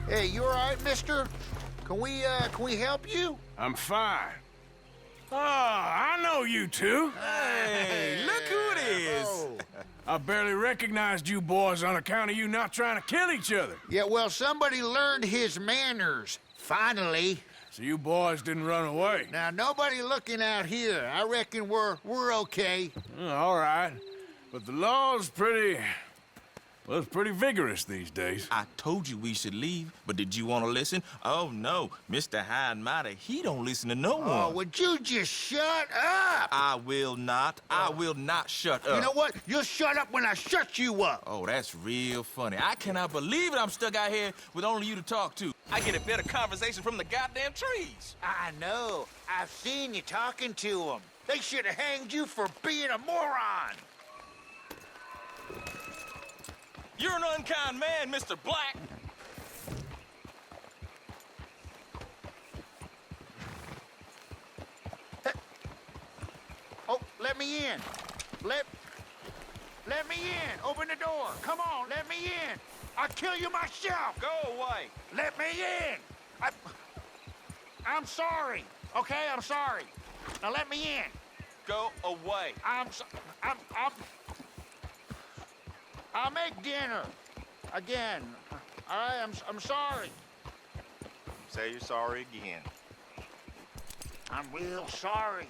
Hey, you all right, mister? Can we help you? I'm fine. Oh, I know you two. Hey, look who it is. Oh. I barely recognized you boys on account of you not trying to kill each other. Yeah, well, somebody learned his manners, finally. So you boys didn't run away. Now, nobody looking out here. I reckon we're okay. All right. But the law's pretty... well, it's pretty vigorous these days. I told you we should leave, but did you want to listen? Oh, no. Mr. High and Mighty, he don't listen to no Oh, one. would you just shut up? I will not. I will not shut up. You know what? You'll shut up when I shut you up. Oh, that's real funny. I cannot believe it. I'm stuck out here with only you to talk to. I get a better conversation from the goddamn trees. I know. I've seen you talking to them. They should have hanged you for being a moron. You're an unkind man, Mr. Black. Oh, let me in. Let me in. Open the door. Come on, let me in. I'll kill you myself. Go away. Let me in. I'm sorry. Okay, I'm sorry. Now let me in. Go away. I'll make dinner. Again. All right, I'm sorry. Say you're sorry again. I'm real sorry.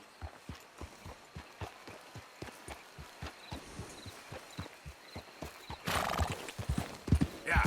Yeah.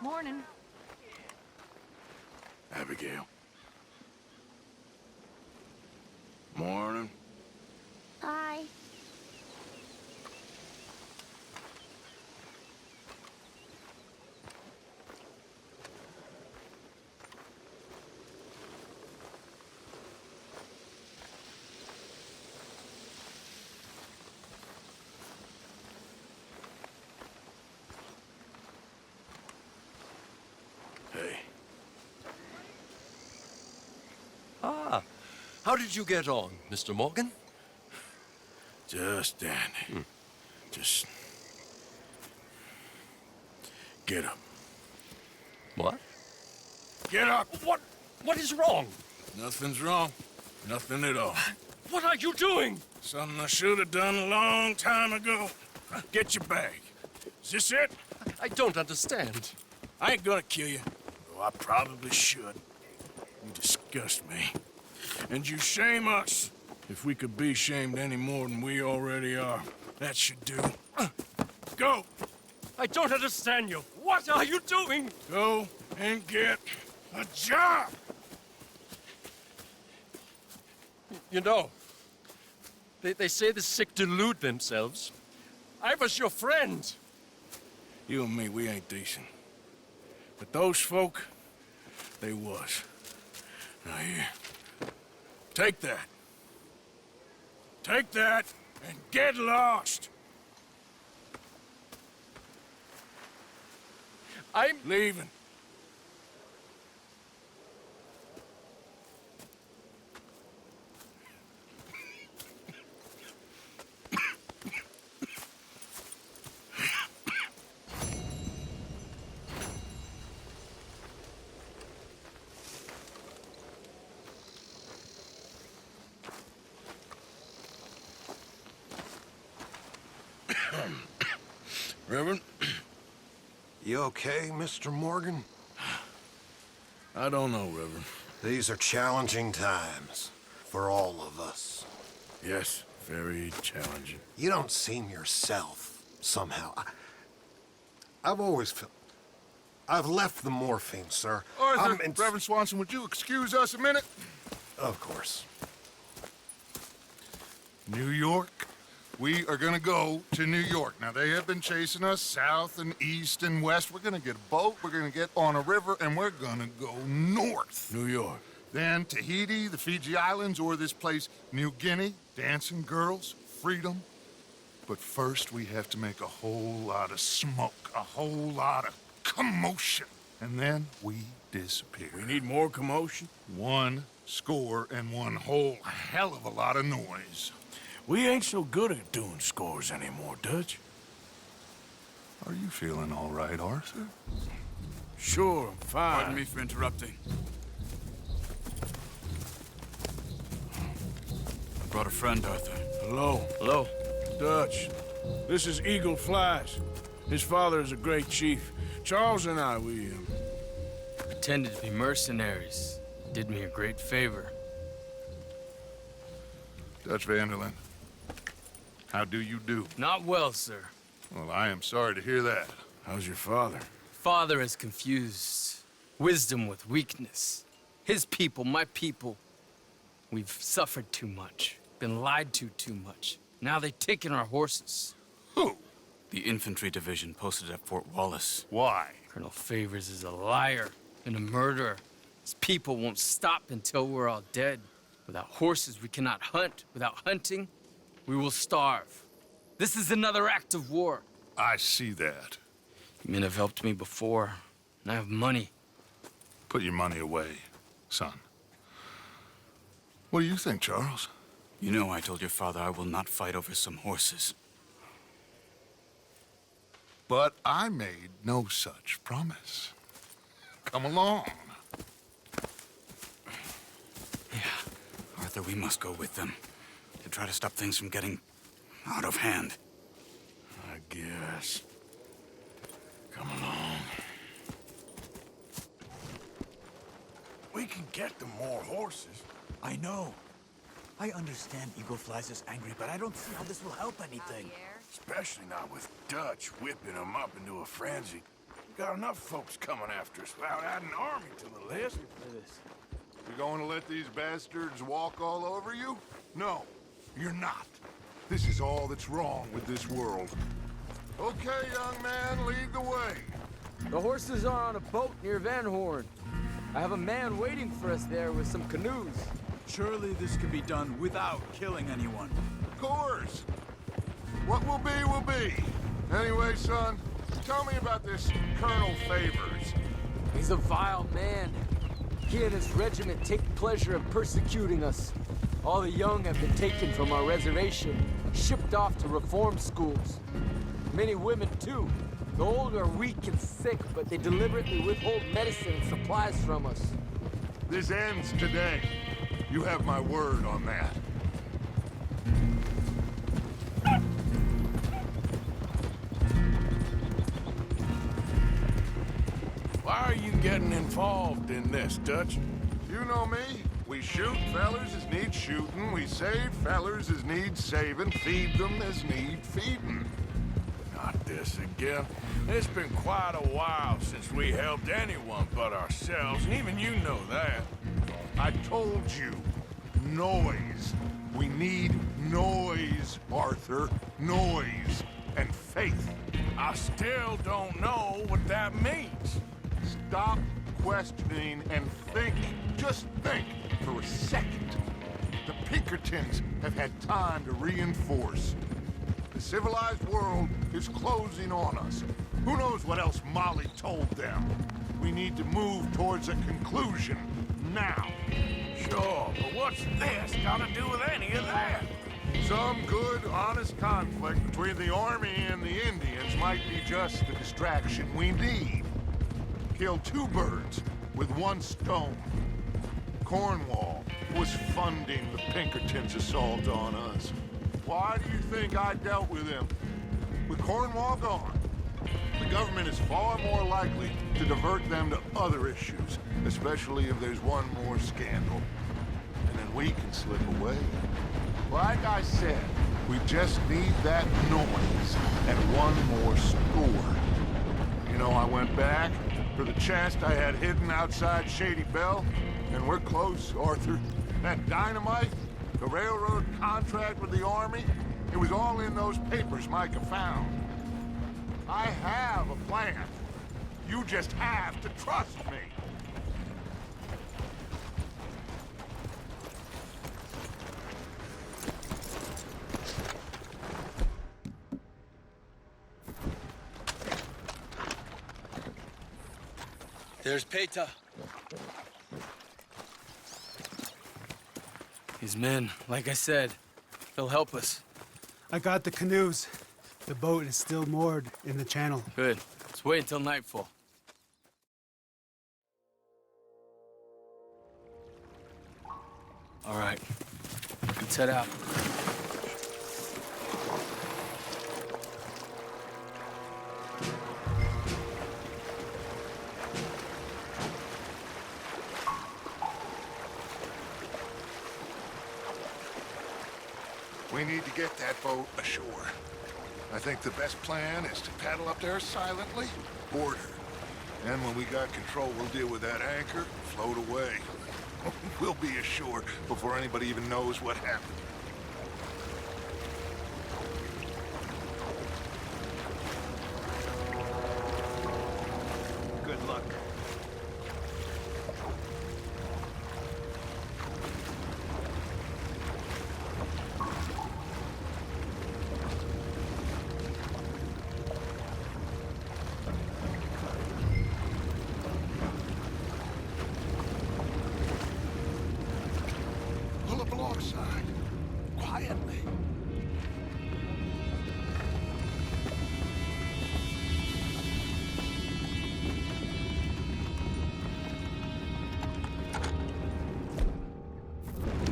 Morning. Abigail. Morning. Hi. Hey. Ah, how did you get on, Mr. Morgan? Just dandy. Just... get up. What? Get up! What is wrong? Nothing's wrong. Nothing at all. What are you doing? Something I should have done a long time ago. Get your bag. Is this it? I don't understand. I ain't gonna kill you, though I probably should. You disgust me. And you shame us. If we could be shamed any more than we already are, that should do. Go! I don't understand you. What are you doing? Go and get a job! You know, they say the sick delude themselves. I was your friend. You and me, we ain't decent. But those folk, they was. Now here, take that. Take that and get lost. I'm Leaving. Reverend? You okay, Mr. Morgan? I don't know, Reverend. These are challenging times for all of us. Yes, very challenging. You don't seem yourself, somehow. I've always felt... I've left the morphine, sir. Arthur, Reverend Swanson, would you excuse us a minute? Of course. New York. We are gonna go to New York. Now, they have been chasing us south and east and west. We're gonna get a boat, we're gonna get on a river, and we're gonna go north. New York. Then Tahiti, the Fiji Islands, or this place, New Guinea, dancing girls, freedom. But first, we have to make a whole lot of smoke, a whole lot of commotion. And then we disappear. We need more commotion? 1 score and 1 whole hell of a lot of noise. We ain't so good at doing scores anymore, Dutch. Are you feeling all right, Arthur? Sure, I'm fine. Pardon me for interrupting. I brought a friend, Arthur. Hello. Hello. Dutch. This is Eagle Flies. His father is a great chief. Charles and I, we pretended to be mercenaries. Did me a great favor. Dutch Vanderlyn, how do you do? Not well, sir. Well, I am sorry to hear that. How's your father? Father has confused wisdom with weakness. His people, my people, we've suffered too much. Been lied to too much. Now they've taken our horses. Who? The infantry division posted at Fort Wallace. Why? Colonel Favors is a liar and a murderer. His people won't stop until we're all dead. Without horses, we cannot hunt. Without hunting, we will starve. This is another act of war. I see that. You men have helped me before, and I have money. Put your money away, son. What do you think, Charles? You know I told your father I will not fight over some horses. But I made no such promise. Come along. Yeah, Arthur, we must go with them to try to stop things from getting out of hand. I guess. Come along. We can get them more horses. I know. I understand Eagle Flies is angry, but I don't see how this will help anything. Especially not with Dutch whipping them up into a frenzy. We got enough folks coming after us without adding an army to the list. You going to let these bastards walk all over you? No, you're not. This is all that's wrong with this world. Okay, young man, lead the way. The horses are on a boat near Van Horn. I have a man waiting for us there with some canoes. Surely this can be done without killing anyone. Of course. What will be, will be. Anyway, son, tell me about this Colonel Favors. He's a vile man. He and his regiment take pleasure in persecuting us. All the young have been taken from our reservation, shipped off to reform schools. Many women, too. The old are weak and sick, but they deliberately withhold medicine and supplies from us. This ends today. You have my word on that. Why are you getting involved in this, Dutch? You know me. We shoot fellers as need shooting. We save fellers as need saving. Feed them as need feeding. Not this again. It's been quite a while since we helped anyone but ourselves, and even you know that. I told you. Noise. We need noise, Arthur. Noise and faith. I still don't know what that means. Stop questioning and think. Just think for a second. The Pinkertons have had time to reinforce. The civilized world is closing on us. Who knows what else Molly told them? We need to move towards a conclusion now. Sure, but what's this got to do with any of that? Some good, honest conflict between the army and the Indians might be just the distraction we need. Kill 2 birds with 1 stone. Cornwall was funding the Pinkertons' assault on us. Why do you think I dealt with him? With Cornwall gone, the government is far more likely to divert them to other issues, especially if there's one more scandal. And then we can slip away. Like I said, we just need that noise and one more score. You know, I went back for the chest I had hidden outside Shady Belle, and we're close, Arthur. That dynamite, the railroad contract with the Army, it was all in those papers Micah found. I have a plan. You just have to trust me. There's Peta. His men, like I said, they'll help us. I got the canoes. The boat is still moored in the channel. Good. Let's wait until nightfall. All right. Let's head out. We need to get that boat ashore. I think the best plan is to paddle up there silently, board her. Then when we got control, we'll deal with that anchor and float away. We'll be ashore before anybody even knows what happened. Good luck. Pull up alongside, quietly.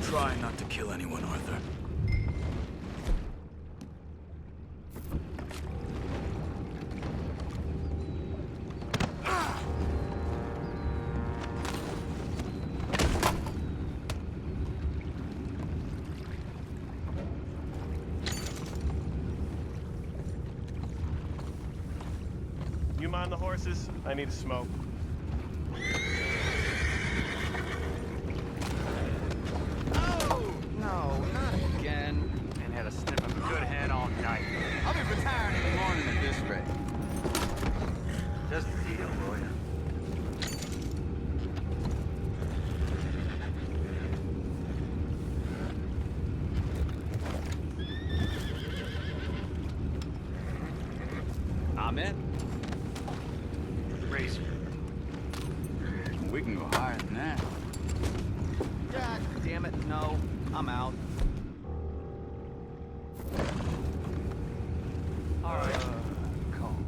Try not to kill anyone, Arthur. You mind the horses? I need a smoke. Oh, no, not again. And had a sniff of a good head all night. I'll be retiring in the morning at this rate. Just a deal, will ya? I'm in. Razor. We can go higher than that. God damn it, no. I'm out. All right. Calm.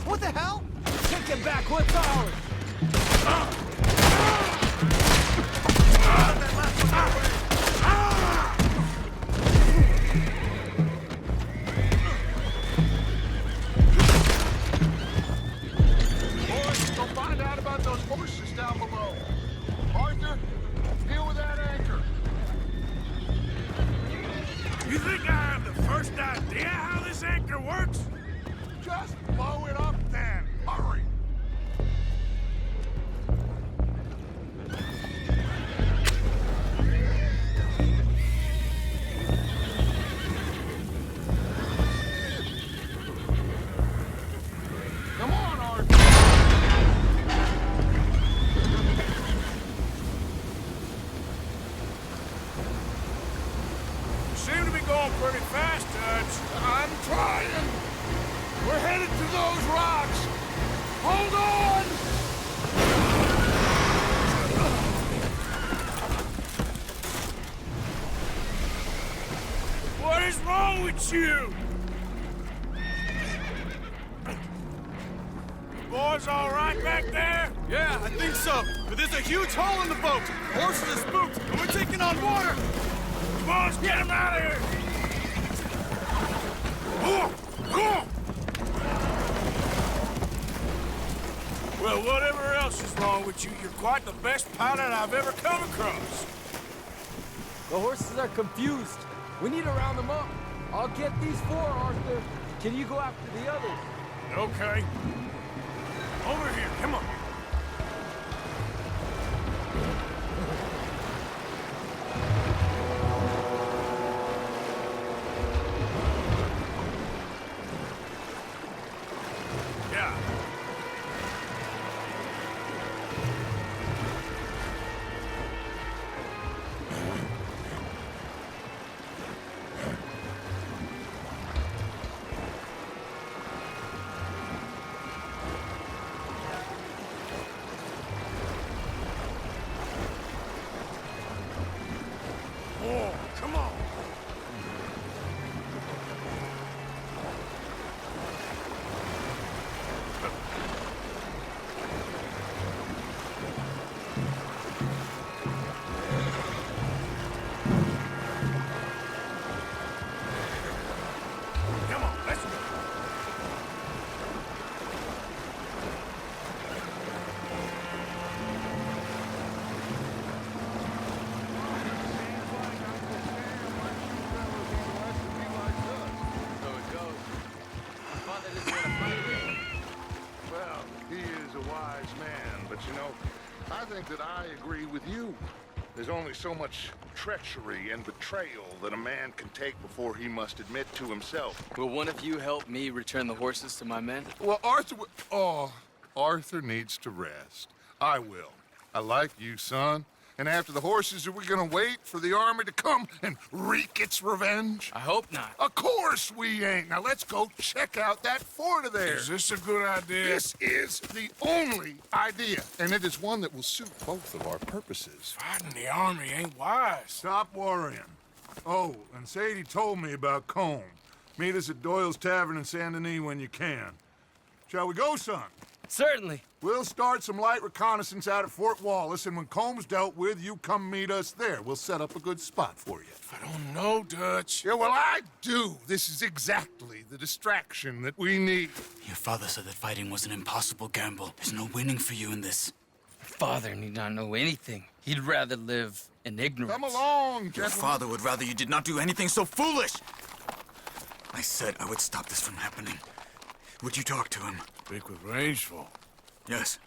What the hell? Take it back. What's ours? Boys, go find out about those horses down below. Arthur, deal with that anchor. You think I have the first idea how this anchor works? Just blow it up then. Hurry. headed to those rocks! Hold on! What is wrong with you? Boys all right back there? Yeah, I think so. But there's a huge hole in the boat. Horses are spooked, and we're taking on water. Come on, let's get him out of here! Well, whatever else is wrong with you, you're quite the best pilot I've ever come across. The horses are confused. We need to round them up. I'll get these four, Arthur. Can you go after the others? Okay. Over here, come on. Yeah. Oh, come on. Come on, let's go. So it goes. Father doesn't want to fight me. Well, he is a wise man, but you know, I think that I agree with you. There's only so much treachery and betrayal that a man can take before he must admit to himself. Will one of you help me return the horses to my men? Well, Arthur needs to rest. I will. I like you, son. And after the horses, are we gonna wait for the army to come and wreak its revenge? I hope not. Of course we ain't. Now let's go check out that fort of theirs. Is this a good idea? This is the only idea, and it is one that will suit both of our purposes. Fighting the army ain't wise. Stop worrying. Oh, and Sadie told me about Combe. Meet us at Doyle's Tavern in Saint Denis when you can. Shall we go, son? Certainly. We'll start some light reconnaissance out at Fort Wallace, and when Comb's dealt with, you come meet us there. We'll set up a good spot for you. I don't know, Dutch. Yeah, well, I do. This is exactly the distraction that we need. Your father said that fighting was an impossible gamble. There's no winning for you in this. Father need not know anything. He'd rather live in ignorance. Come along, Your gentlemen. father would rather you did not do anything so foolish. I said I would stop this from happening. Would you talk to him? Speak with Rangeful. Yes.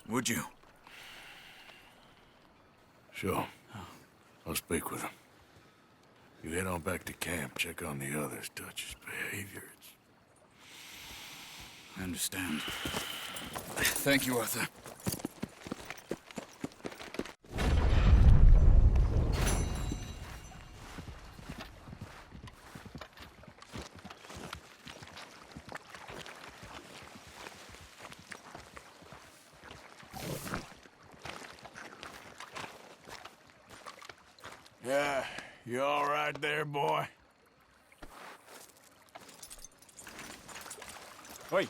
Would you? Sure. I'll speak with him. You head on back to camp, check on the others. Dutch's behavior. I understand. Thank you, Arthur. Yeah, you all right there, boy? Oi,